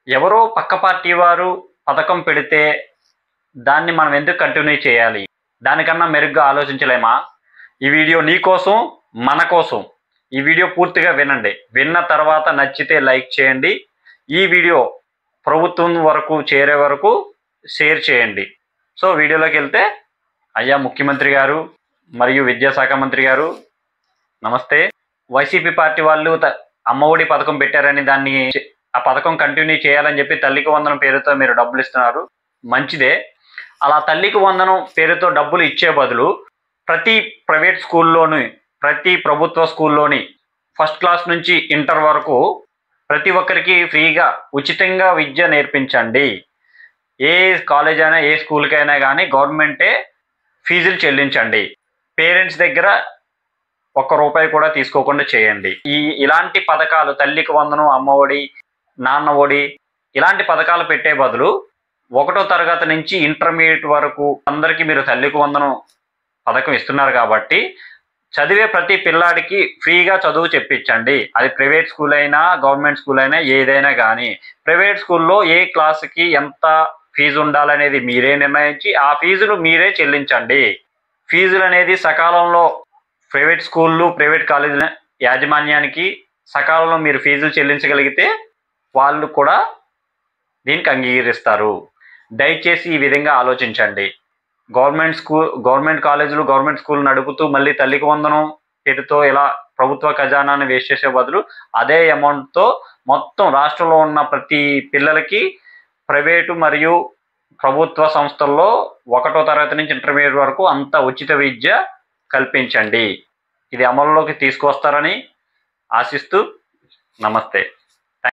ఎవరో పక్క పార్టీ వారు పథకం పెడితే దాన్ని మనం ఎందుకు కంటిన్యూ చేయాలి? దానికన్నా మెరుగ్గా ఆలోచించలేమా? ఈ వీడియో నీ కోసం, మన కోసం. ఈ వీడియో పూర్తిగా వినండి. విన్న తర్వాత నచ్చితే లైక్ చేయండి. ఈ వీడియో ప్రభుత్వం వరకు చేరే వరకు షేర్ చేయండి. సో వీడియోలోకి వెళ్తే, అయ్యా ముఖ్యమంత్రి గారు మరియు విద్యాశాఖ మంత్రి గారు నమస్తే. వైసీపీ పార్టీ వాళ్ళు అమ్మఒడి పథకం పెట్టారని ఆ పథకం కంటిన్యూ చేయాలని చెప్పి తల్లికి వందనం పేరుతో మీరు డబ్బులు ఇస్తున్నారు. మంచిదే. అలా తల్లికి వందనం పేరుతో డబ్బులు ఇచ్చే బదులు ప్రతి ప్రైవేట్ స్కూల్లోని, ప్రతి ప్రభుత్వ స్కూల్లోని ఫస్ట్ క్లాస్ నుంచి ఇంటర్ వరకు ప్రతి ఒక్కరికి ఫ్రీగా ఉచితంగా విద్య నేర్పించండి. ఏ కాలేజ్ అయినా, ఏ స్కూల్కైనా కానీ గవర్నమెంటే ఫీజులు చెల్లించండి. పేరెంట్స్ దగ్గర ₹1 కూడా తీసుకోకుండా చేయండి. ఇలాంటి పథకాలు, తల్లికి వందనం, అమ్మఒడి, నాన్న ఒడి, ఇలాంటి పథకాలు పెట్టే బదులు 1వ తరగతి నుంచి ఇంటర్మీడియట్ వరకు అందరికీ మీరు తల్లికి వందనం పథకం ఇస్తున్నారు కాబట్టి చదివే ప్రతి పిల్లాడికి ఫ్రీగా చదువు చెప్పించండి. అది ప్రైవేట్ స్కూల్ అయినా, గవర్నమెంట్ స్కూల్ అయినా, ఏదైనా కానీ. ప్రైవేట్ స్కూల్లో ఏ క్లాసుకి ఎంత ఫీజు ఉండాలనేది మీరే నిర్ణయించి ఆ ఫీజులు మీరే చెల్లించండి. ఫీజులు అనేది సకాలంలో ప్రైవేట్ స్కూళ్ళు, ప్రైవేట్ కాలేజీల యాజమాన్యానికి సకాలంలో మీరు ఫీజులు చెల్లించగలిగితే వాళ్ళు కూడా దీనికి అంగీకరిస్తారు. దయచేసి ఈ విధంగా ఆలోచించండి. గవర్నమెంట్ కాలేజీలు, గవర్నమెంట్ స్కూల్ నడుపుతూ మళ్ళీ తల్లికి వందనం పేరుతో ఇలా ప్రభుత్వ ఖజానాన్ని వేస్ట్ చేసే బదులు అదే అమౌంట్తో మొత్తం రాష్ట్రంలో ఉన్న ప్రతి పిల్లలకి ప్రైవేటు మరియు ప్రభుత్వ సంస్థల్లో 1వ తరగతి నుంచి ఇంటర్మీడియట్ వరకు అంత ఉచిత విద్య కల్పించండి. ఇది అమలులోకి తీసుకొస్తారని ఆశిస్తూ నమస్తే.